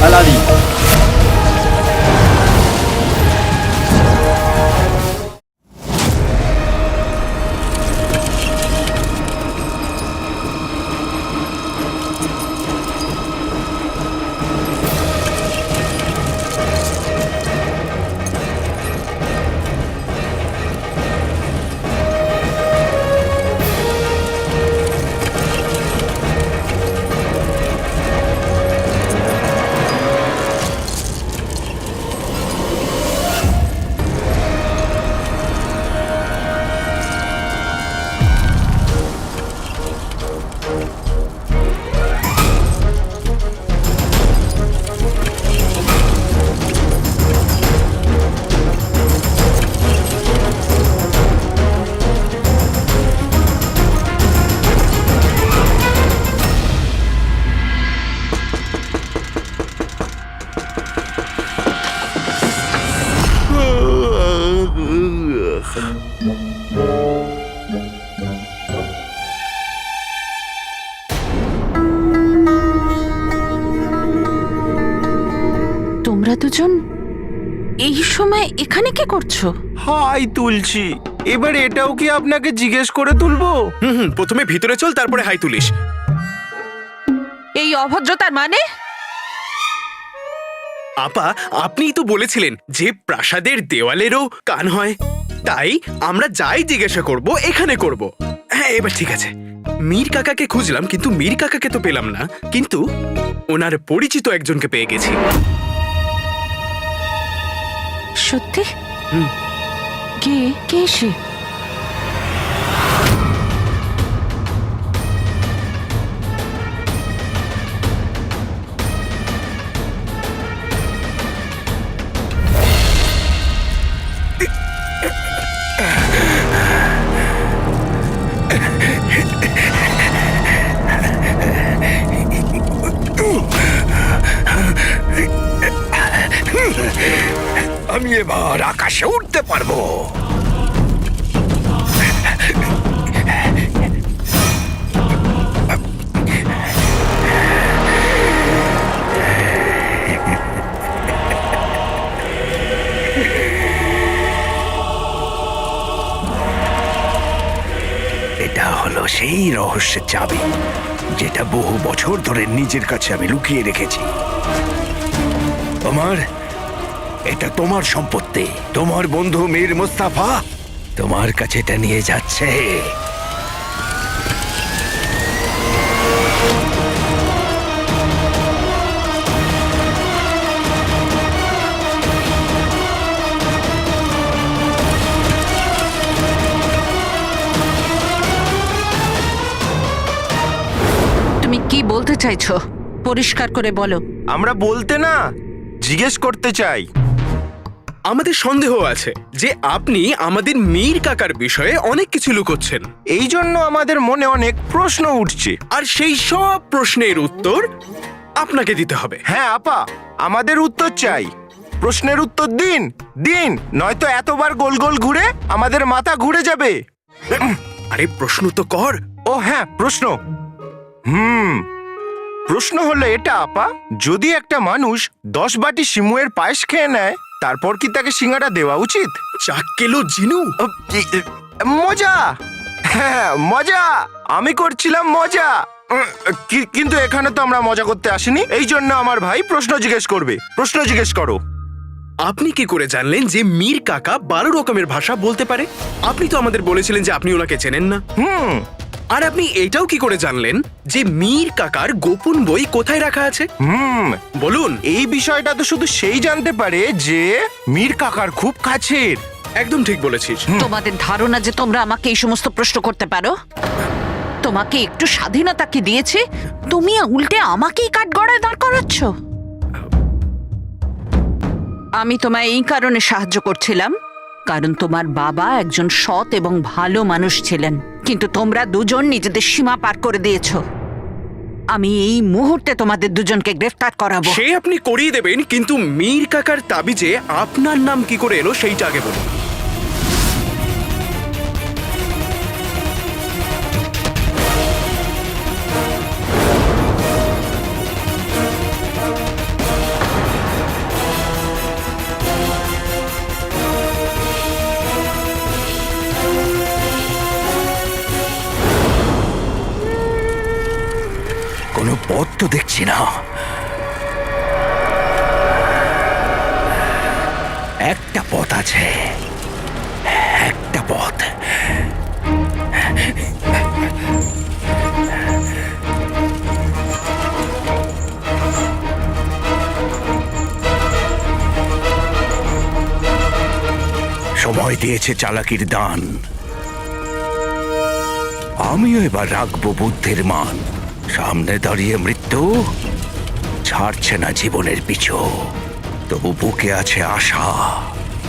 আলাদি। তোমরা দুজন এই সময় এখানে কি করছো? হাই তুলছি, এবার এটাও কি আপনাকে জিজ্ঞেস করে তুলবো? প্রথমে ভিতরে চল, তারপরে হাই তুলিস। এই অভদ্রতার মানে? আপা, আপনিই তো বলেছিলেন যে প্রাসাদের দেওয়ালেরও কান হয়, তাই আমরা যাই জিজ্ঞাসা করব এখানে করব। হ্যাঁ, এবার ঠিক আছে। মীর কাকাকে খুঁজলাম, কিন্তু মীর কাকাকে তো পেলাম না, কিন্তু ওনার পরিচিত একজনকে পেয়ে গেছি। সত্যি? কে কে সে? আমি এবার আকাশে উঠতে পারবো। এটা হলো সেই রহস্যের চাবি, যেটা বহু বছর ধরে নিজের কাছে আমি লুকিয়ে রেখেছি। এটা তোমার সম্পত্তি। তোমার বন্ধু মীর মুস্তাফা তোমার কাছে এটা নিয়ে যাচ্ছে। তুমি কি বলতে চাইছো? পরিষ্কার করে বলো। আমরা বলতে না, জিজ্ঞেস করতে চাই। আমাদের সন্দেহ আছে যে আপনি আমাদের মীর কাকার বিষয়ে অনেক কিছু লুকোচ্ছেন। এই জন্য আমাদের মনে অনেক প্রশ্ন উঠছে। আর সেই সব প্রশ্নের উত্তর আপনাকে দিতে হবে। হ্যাঁ আপা, আমাদের উত্তর চাই। প্রশ্নের উত্তর দিন দিন, নয়তো এতবার গোল গোল ঘুরে আমাদের মাথা ঘুরে যাবে। আরে প্রশ্ন তো কর। ও হ্যাঁ, প্রশ্ন। প্রশ্ন হলো এটা আপা, যদি একটা মানুষ 10 বাটি শিমুয়ের পায়েস খেয়ে নেয়, তারপর কি তাকে সিঙ্গারা দেওয়া উচিত? চাক্কেলো জিনু। মজা, হ্যাঁ মজা, আমি করছিলাম মজা। কিন্তু এখানে তো আমরা মজা করতে আসিনি, এই জন্য আমার ভাই প্রশ্ন জিজ্ঞেস করবে। প্রশ্ন জিজ্ঞেস করো। আপনি কি করে জানলেন যে মীর কাকা 12 রকমের ভাষা বলতে পারে? আপনি তো আমাদের বলেছিলেন যে আপনি ওনাকে চেনেন না। আর আপনি এটাও কি করে জানলেন যে মীর কাকার গোপন বই কোথায় রাখা আছে? বলুন। এই বিষয়টা তো শুধু সেই জানতে পারে যে মীর কাকার খুব কাছের। একদম ঠিক বলেছিস। তোমাদের ধারণা যে তোমরা আমাকে এই সমস্ত প্রশ্ন করতে পারো? তোমাকে একটু স্বাধীনতা কি দিয়েছি? তুমি উল্টে আমাকেই কাঠগড়ায় দাঁড় করাচ্ছ। আমি তোমায় এই কারণে সাহায্য করছিলাম কারণ তোমার বাবা একজন সৎ এবং ভালো মানুষ ছিলেন, কিন্তু তোমরা দুজন নিজেদের সীমা পার করে দিয়েছো। আমি এই মুহূর্তে তোমাদের দুজনকে গ্রেফতার করাবো। সে আপনি করিয়ে দেবেন, কিন্তু মীর কাকার তাবিজে আপনার নাম কি করে এলো সেইটা আগে বলুন। কোনো পথ তো দেখছি না। একটা পথ আছে, একটা পথ। সময় দিয়েছে চালাকির দান, আমিও এবার রাখবো বুদ্ধির মান। সামনে দাঁড়িয়ে মৃত্যু ছাড়ছে না জীবনের পিছু, তবু বুকে আছে আশা।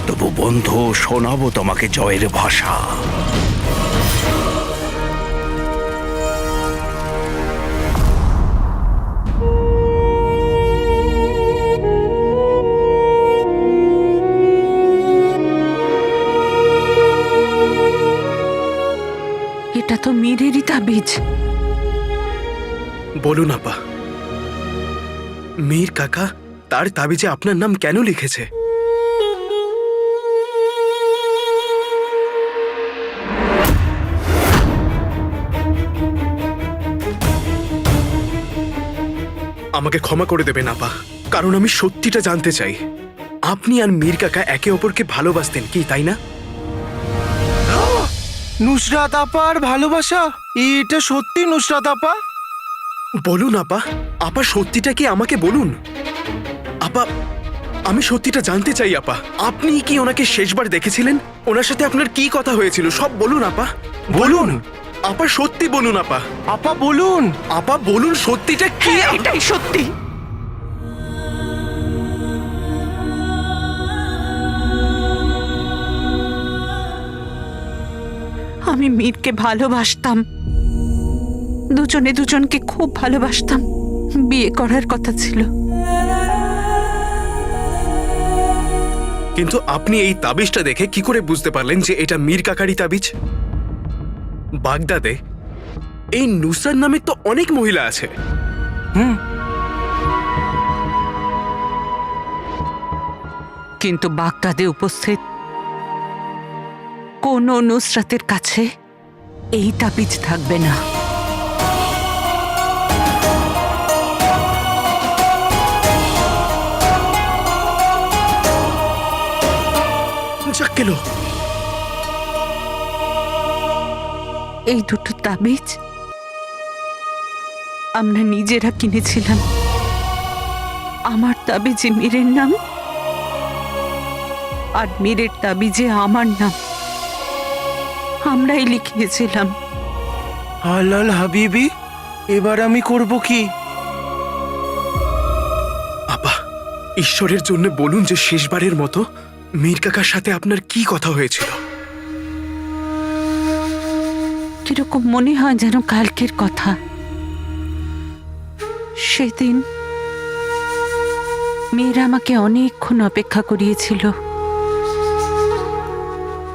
তবু বন্ধু, শোনাবো তোমাকে জয়ের ভাষা। এটা তো মীরেরই তাবিজ। বলুন আপা, মীর কাকা তার তাবিজে আপনার নাম কেন লিখেছে? আমাকে ক্ষমা করে দেবেন আপা, কারণ আমি সত্যিটা জানতে চাই। আপনি আর মীর কাকা একে অপরকে ভালোবাসতেন কি, তাই না? নুসরাত আপার ভালোবাসা, এটা সত্যি নুসরাত আপা? বলুন আপা, আপা সত্যিটা কি আমাকে বলুন। আপা, আমি সত্যিটা জানতে চাই আপা। আপনি কি ওনাকে শেষবার দেখেছিলেন? ওনার সাথে আপনার কি কথা হয়েছিল সব বলুন আপা। বলুন আপা, সত্যি বলুন আপা। আপা, বলুন। আপা বলুন সত্যিটা কি। এটাই সত্যি। আমি মীরকে ভালোবাসতাম, দুজনে দুজনকে খুব ভালোবাসতাম। বিয়ে করার কথা ছিল। কিন্তু আপনি এই তাবিজটা দেখে কি করে বুঝতে পারলেন যে এটা মীর কাকারই তাবিজ? বাগদাদে এই নুসরাত নামে তো অনেক মহিলা আছে। কিন্তু বাগদাদে উপস্থিত কোন নুসরাতের কাছে এই তাবিজ থাকবে না। যাক গেল। এই দুটো তাবিজ আমরা নিজেরা কিনেছিলাম। আমার তাবিজে মীরের নাম, আর মীরের তাবিজে আমার নাম। আমরাই লিখিয়েছিলাম। হালাল হাবিবি, এবার আমি করব কি? আপা, ঈশ্বরের জন্য বলুন যে শেষবারের মতো মীর কাকার সাথে আপনার কি কথা হয়েছিল। কিরকম মনে হয় যেন কালকের কথা। সেদিন মীর আমাকে অনেকক্ষণ অপেক্ষা করিয়েছিল।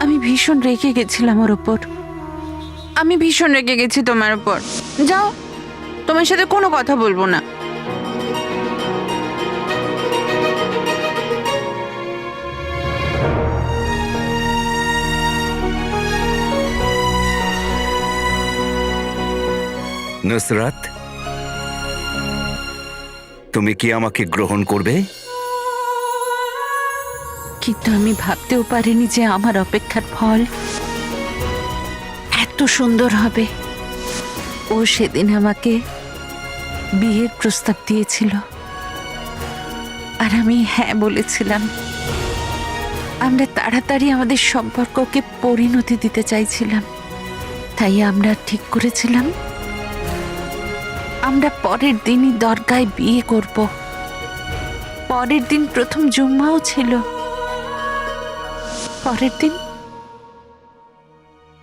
আমি ভীষণ রেগে গেছিলাম ওর ওপর। আমি ভীষণ রেগে গেছি তোমার ওপর। যাও, তোমার সাথে কোনো কথা বলবো না। নুসরাত, তুমি কি আমাকে গ্রহণ করবে? কিন্তু আমি ভাবতেও পারিনি যে আমার অপেক্ষার ফল এত সুন্দর হবে। ও সেদিন আমাকে বিয়ের প্রস্তাব দিয়েছিল, আর আমি হ্যাঁ বলেছিলাম। আমরা তাড়াতাড়ি আমাদের সম্পর্ককে পরিণতি দিতে চাইছিলাম। তাই আমরা ঠিক করেছিলাম আমরা পরের দিনই দরগায় বিয়ে করব। পরের দিন প্রথম জুম্মাও ছিল। পরের দিন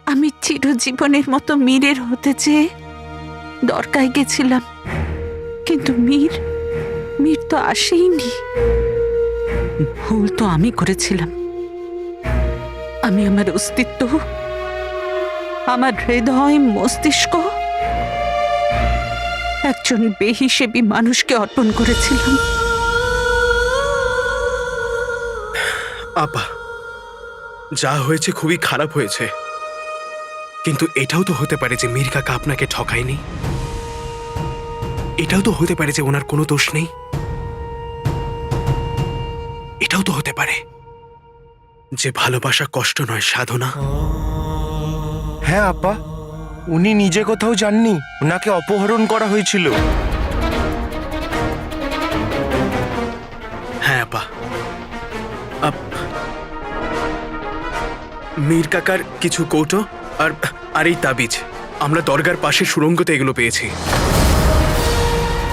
আমি চিরজীবনের মতো মীরের হতে চেয়ে দরগায় গেছিলাম, কিন্তু মীর তো আসেইনি। ভুল তো আমি করেছিলাম। আমি আমার অস্তিত্ব, আমার হৃদয়, মস্তিষ্ক একজন বেহিসেবী মানুষকে অর্পণ করেছিলাম। আপা, যা হয়েছে খুবই খারাপ হয়েছে, কিন্তু এটাও তো হতে পারে যে মীর কাকা আপনাকে ঠকায়নি। এটাও তো হতে পারে যে ওনার কোনো দোষ নেই। এটাও তো হতে পারে যে ভালোবাসা কষ্ট নয়, সাধনা। হ্যাঁ আপা, উনি নিজে কোথাও যাননি, ওনাকে অপহরণ করা হয়েছিল। হ্যাঁ আপা, মীর কাকার কিছু কৌটো আর এই তাবিজ আমরা দরগার পাশে সুড়ঙ্গতে এগুলো পেয়েছি,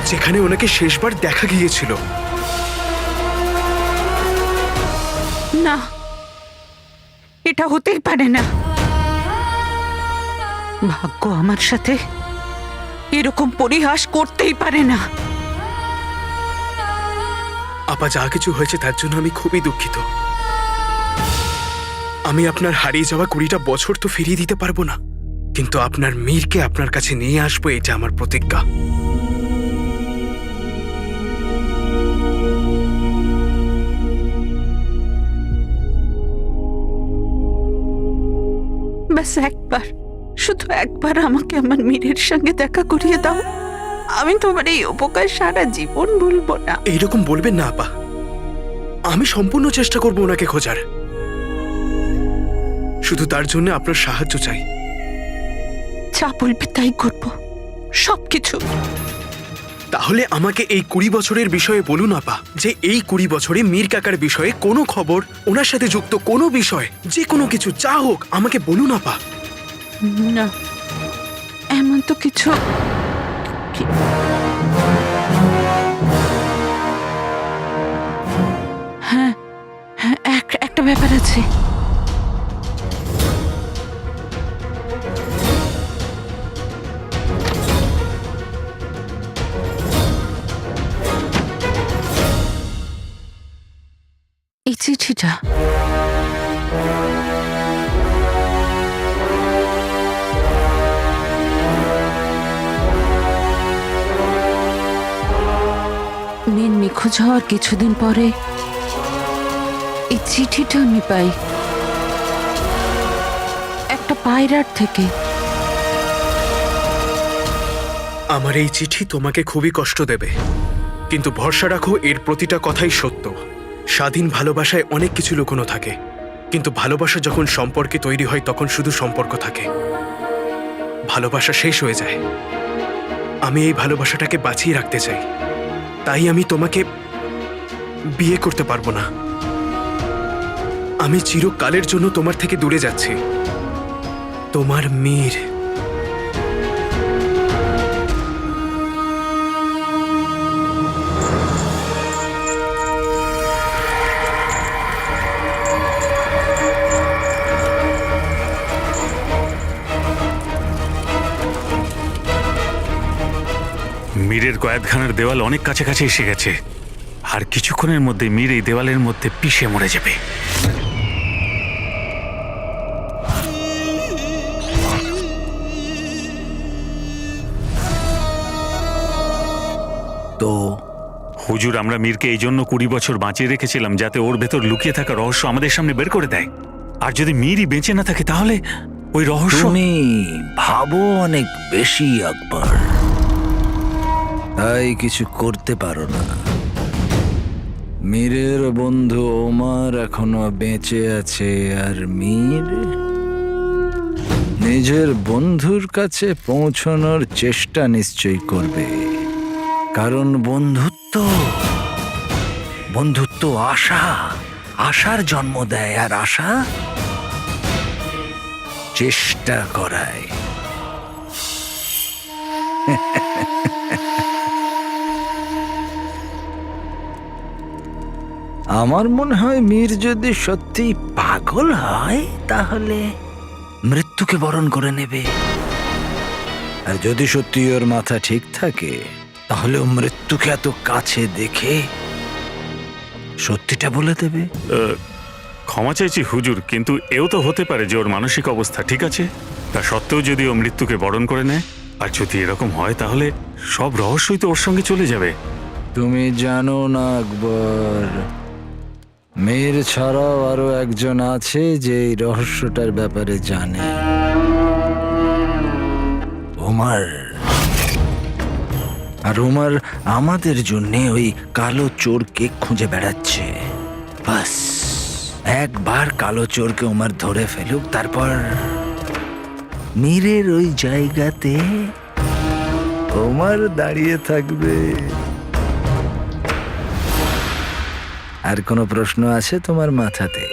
যেখানে ওনাকে শেষবার দেখা গিয়েছিল। না, এটা হতেই পারে না। ভাগ্য আমার সাথে এরকম পরিহাস করতেই পারে না। আপা, যা কিছু হয়েছে তার জন্য আমি খুবই দুঃখিত। আমি আপনার হারিয়ে যাওয়া 20টা বছর তো ফিরিয়ে দিতে পারবো না, কিন্তু আপনার মীরকে আপনার কাছে নিয়ে আসবো, এটা আমার প্রতিজ্ঞা। ব্যাস একবার, শুধু একবার আমাকে আমার মীরের সঙ্গে দেখা করিয়ে দাও। আমি তোমার এই উপকার সারা জীবন ভুলবো না। এইরকম বলবেন না আপা, আমি সম্পূর্ণ চেষ্টা করব ওনাকে খোঁজার। শুধু তার জন্য আপনার সাহায্য চাই। যা বলবে তাই করবো, সবকিছু। তাহলে আমাকে এই 20 বছরের বিষয়ে বলুন আপা, যে এই 20 বছরে মীর কাকার বিষয়ে কোনো খবর, ওনার সাথে যুক্ত কোনো বিষয়, যে কোনো কিছু যা হোক আমাকে বলুন আপা। না, এমন তো কিছু হ্যাঁ হ্যাঁ, একটা ব্যাপার আছে। এই চিঠিটা মীর নিখোঁজ হওয়ার কিছুদিন পরে এই চিঠিটা আমি পাই একটা পায়রার থেকে। আমার এই চিঠি তোমাকে খুবই কষ্ট দেবে, কিন্তু ভরসা রাখো, এর প্রতিটা কথাই সত্য। স্বাধীন ভালোবাসায় অনেক কিছু লুকোনো থাকে, কিন্তু ভালোবাসা যখন সম্পর্কে তৈরি হয় তখন শুধু সম্পর্ক থাকে, ভালোবাসা শেষ হয়ে যায়। আমি এই ভালোবাসাটাকে বাঁচিয়ে রাখতে চাই, তাই আমি তোমাকে বিয়ে করতে পারবো না। আমি চিরকালের জন্য তোমার থেকে দূরে যাচ্ছি। তোমার মীর। মীরের কয়েদখানার দেওয়াল অনেক কাছাকাছি এসে গেছে, আর কিছুক্ষণের মধ্যে মীর এই দেওয়ালের মধ্যে পিষে মরে যাবে। তো হুজুর, আমরা মীরকে এই জন্য 20 বছর বাঁচিয়ে রেখেছিলাম যাতে ওর ভেতর লুকিয়ে থাকা রহস্য আমাদের সামনে বের করে দেয়। আর যদি মীরই বেঁচে না থাকে তাহলে ওই রহস্য। তুমি ভাবো অনেক বেশি আকবর, তাই কিছু করতে পারো না। মীরের বন্ধু ওমর এখনো বেঁচে আছে, আর মীর নিজের বন্ধুর কাছে পৌঁছানোর চেষ্টা নিশ্চয়ই করবে, কারণ বন্ধুত্ব আশার জন্ম দেয়, আর আশা চেষ্টা করায়। আমার মনে হয় মীর যদি সত্যি পাগল হয় তাহলে মৃত্যুকে বরণ করে নেবে, আর যদি সত্যি ওর মাথা ঠিক থাকে তাহলে ও মৃত্যুকে এত কাছে দেখে সত্যিটা বলে দেবে। ক্ষমা চাইছি হুজুর, কিন্তু এও তো হতে পারে যে ওর মানসিক অবস্থা ঠিক আছে, তা সত্ত্বেও যদি ও মৃত্যুকে বরণ করে নেয়। আর যদি এরকম হয় তাহলে সব রহস্যই তো ওর সঙ্গে চলে যাবে। তুমি জানো না আকবর, মীর ছাড়াও আরো একজন আছে যে এই রহস্যটার ব্যাপারে জানে। ওমর। আর ওমার আমাদের জন্যে ওই কালো চোরকে খুঁজে বেড়াচ্ছে। বাস একবার কালো চোরকে ওমার ধরে ফেলুক, তারপর মীরের ওই জায়গাতে ওমার দাঁড়িয়ে থাকবে। আর কোনো প্রশ্ন আছে তোমার মাথাতে?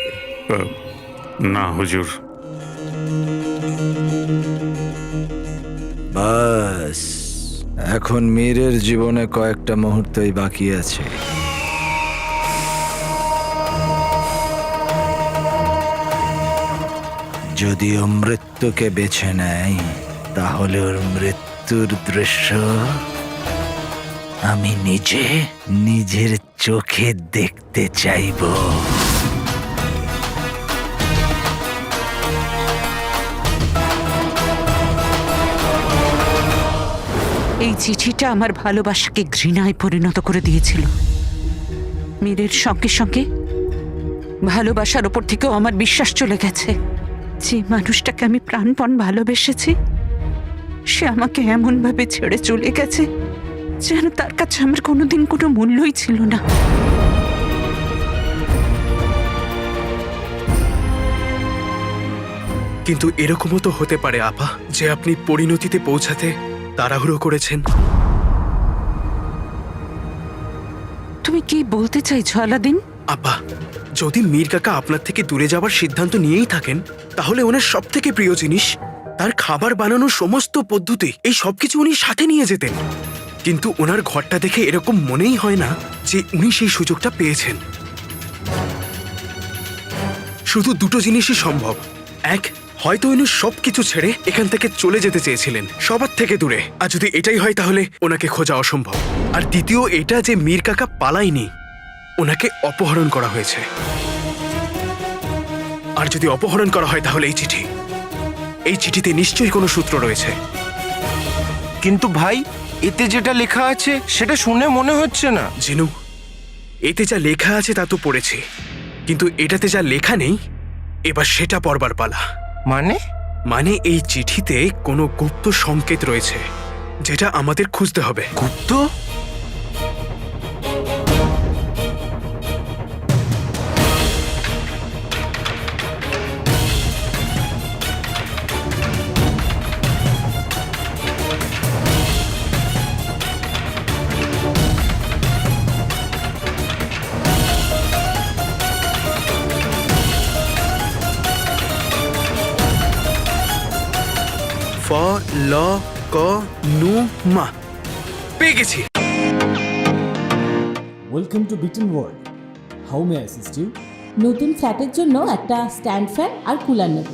না হুজুর। বাস এখন মীরের জীবনে কয়েকটা মুহূর্তই বাকি আছে। যদি ও মৃত্যুকে বেছে নেয় তাহলে ওর মৃত্যুর দৃশ্য আমি নিজের চোখে দেখতে চাইব। এই চিঠিটা আমার ভালোবাসাকে ঘৃণায় পরিণত করে দিয়েছিল। মীরের সঙ্গে সঙ্গে ভালোবাসার ওপর থেকেও আমার বিশ্বাস চলে গেছে। যে মানুষটাকে আমি প্রাণপণ ভালোবেসেছি সে আমাকে এমন ভাবে ছেড়ে চলে গেছে যেন তার কাছে আমার কোনোদিন কোনো মূল্যই ছিল না। কিন্তু এরকমও তো হতে পারে আপা যে আপনি পরিণতিতে পৌঁছাতে তাড়াহুড়ো করেছেন। তুমি কি বলতে চাইছো আলাদিন? আপা, যদি মীর কাকা আপনার থেকে দূরে যাবার সিদ্ধান্ত নিয়েই থাকেন তাহলে ওনার সব থেকে প্রিয় জিনিস, তার খাবার বানানোর সমস্ত পদ্ধতি, এই সবকিছু উনি সাথে নিয়ে যেতেন। কিন্তু ওনার ঘরটা দেখে এরকম মনেই হয় না যে উনি সেই সুযোগটা পেয়েছেন। শুধু দুটো জিনিসই সম্ভব। এক, হয়তো উনি সবকিছু ছেড়ে এখান থেকে চলে যেতে চেয়েছিলেন, সবার থেকে দূরে। আর যদি এটাই হয় তাহলে ওনাকে খোঁজা অসম্ভব। আর দ্বিতীয় এটা যে মীর কাকা পালায়নি, ওনাকে অপহরণ করা হয়েছে। আর যদি অপহরণ করা হয় তাহলে এই চিঠিতে নিশ্চয়ই কোনো সূত্র রয়েছে। কিন্তু ভাই, এতে যেটা লেখা আছে সেটা শুনে মনে হচ্ছে না। জিনু, এতে যা লেখা আছে তা তো পড়েছি, কিন্তু এটাতে যা লেখা নেই এবার সেটা পড়বার পালা। মানে এই চিঠিতে কোনো গুপ্ত সংকেত রয়েছে যেটা আমাদের খুঁজতে হবে। গুপ্ত? ফ ল ক নু মা, পেয়ে গেছি। ওয়েলকাম টু বিটেন world. How may assist you? নতুন ফ্ল্যাটের জন্য একটা স্ট্যান্ড ফ্যান আর কুলার নেব।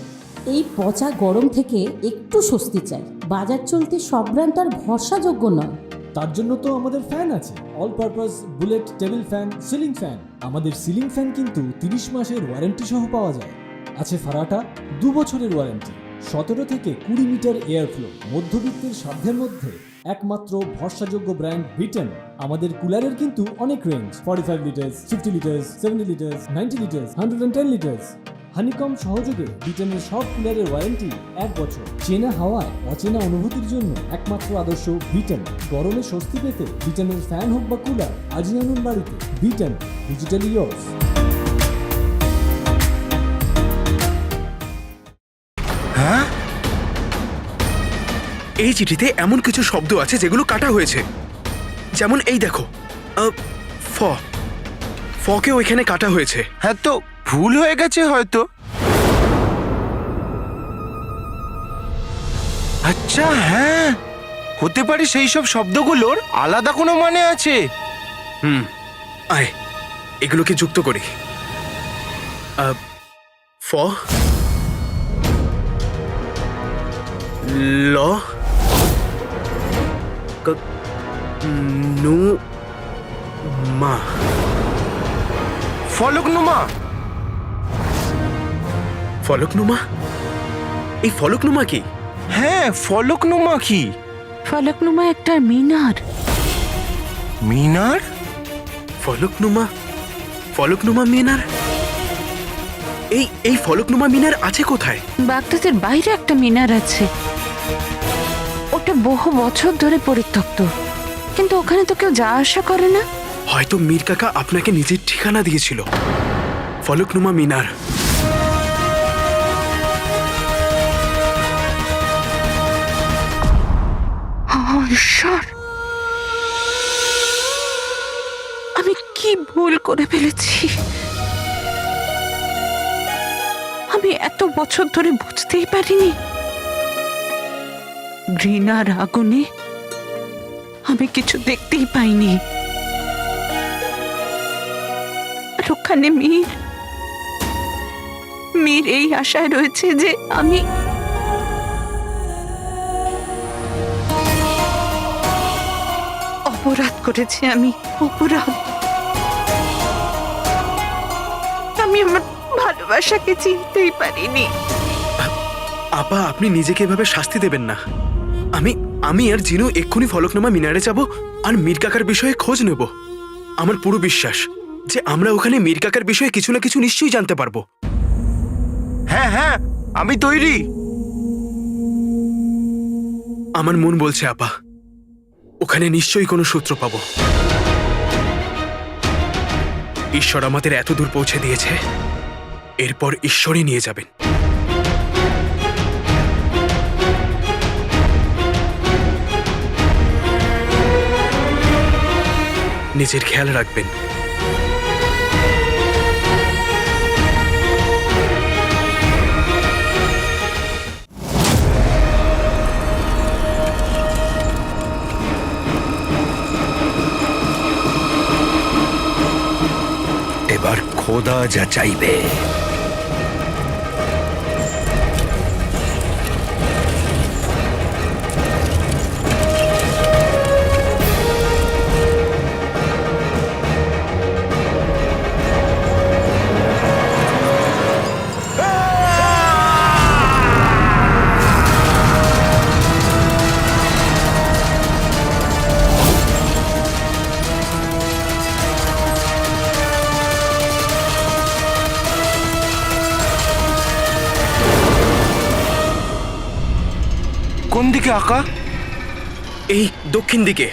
এই পচা গরম থেকে একটু স্বস্তি চাই। বাজার চলতে সব ব্র্যান্ড আর ভরসাযোগ্য নয়। তার জন্য তো আমাদের ফ্যান আছে, all purpose bullet table fan, ceiling fan. আমাদের সিলিং ফ্যান কিন্তু 30 মাসের ওয়ারেন্টি সহ পাওয়া যায়। আছে ফারাটা 2 বছরের ওয়ারেন্টি, 17 থেকে 20 মিটার এয়ার ফ্লো। মধ্যবিত্তের সাধ্যের মধ্যে একমাত্র ভরসাযোগ্য ব্র্যান্ড বিটেন। আমাদের কুলারের কিন্তু অনেক range, 45 litres, 50 litres, 70 litres, 90 litres, 110 litres. Honeycomb সহযোগে বিটেনের সব কুলারের ওয়ারেন্টি 1 বছর। চেনা হাওয়ায় অচেনা অনুভূতির জন্য একমাত্র আদর্শ বিটেন। গরমে স্বস্তি পেতে বিটেনের ফ্যান হোক বা কুলার, আজই আনুন বাড়িতে। Beaten, digitally years. হ্যাঁ, এই চিঠিতে এমন কিছু শব্দ আছে যেগুলো কাটা হয়েছে। যেমন এই দেখো, ফ, ফকে ওইখানে কাটা হয়েছে। হ্যাঁ, তো ভুল হয়ে গেছে হয়তো। আচ্ছা, হ্যাঁ, হতে পারে সেই সব শব্দগুলোর আলাদা কোনো মানে আছে। আয় এগুলোকে যুক্ত করি। ফ, ল, ক, নু, মা। ফলকনুমা। ফলকনুমা? এই ফলকনুমা কি? হ্যাঁ, ফলকনুমা কি? ফলকনুমা একটা মিনার। মিনার? ফলকনুমা মিনার? এই ফলকনুমা মিনার আছে কোথায়? বাগদাদের বাইরে একটা মিনার আছে, ওটা বহু বছর ধরে পরিত্যক্ত। কিন্তু ওখানে তো কেউ যা আসা করে না। হয়তো মীর কাকা আপনাকে নিজের ঠিকানা দিয়েছিল, ফলকনুমা মিনার। ঈশ্বর, আমি কি ভুল করে ফেলেছি। আমি এত বছর ধরে বুঝতেই পারিনি ঘৃণার আগুনে আমি কিছু দেখতেই পাইনি। আর ওখানে মীর এই আশায় রয়েছে যে আমি অপরাধ করেছি। আমি অপরাধ। আমি আমার ভালোবাসাকে চিনতেই পারিনি। আপা, আপনি নিজেকে এভাবে শাস্তি দেবেন না। আমি আর জিনু এক্ষুনি ফলকনুমা মিনারে যাব আর মীর কাকার বিষয়ে খোঁজ নেব। আমার পুরো বিশ্বাস যে আমরা ওখানে মীর কাকার বিষয়ে কিছু না কিছু নিশ্চয়ই জানতে পারবো। হ্যাঁ হ্যাঁ, আমি তৈরি। আমার মন বলছে আপা, ওখানে নিশ্চয়ই কোনো সূত্র পাবো। ঈশ্বর আমাদের এত দূর পৌঁছে দিয়েছে, এরপর ঈশ্বরই নিয়ে যাবেন। নিজের খেয়াল রাখবেন। এবার খোদা যা চাইবে। কোন দিকে আঁকা? এই দক্ষিণ দিকে।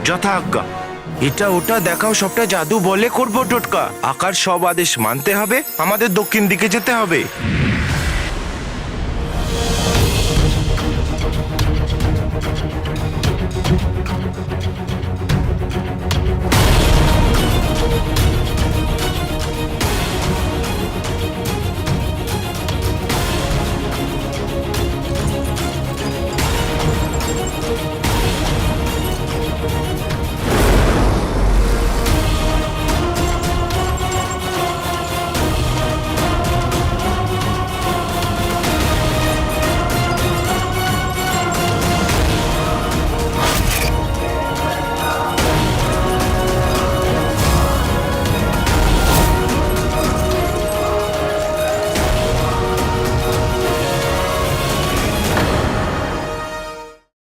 যথা আজ্ঞা। এটা ওটা দেখাও, সবটা জাদু বলে করবো টোটকা। আকার সব আদেশ মানতে হবে, আমাদের দক্ষিণ দিকে যেতে হবে।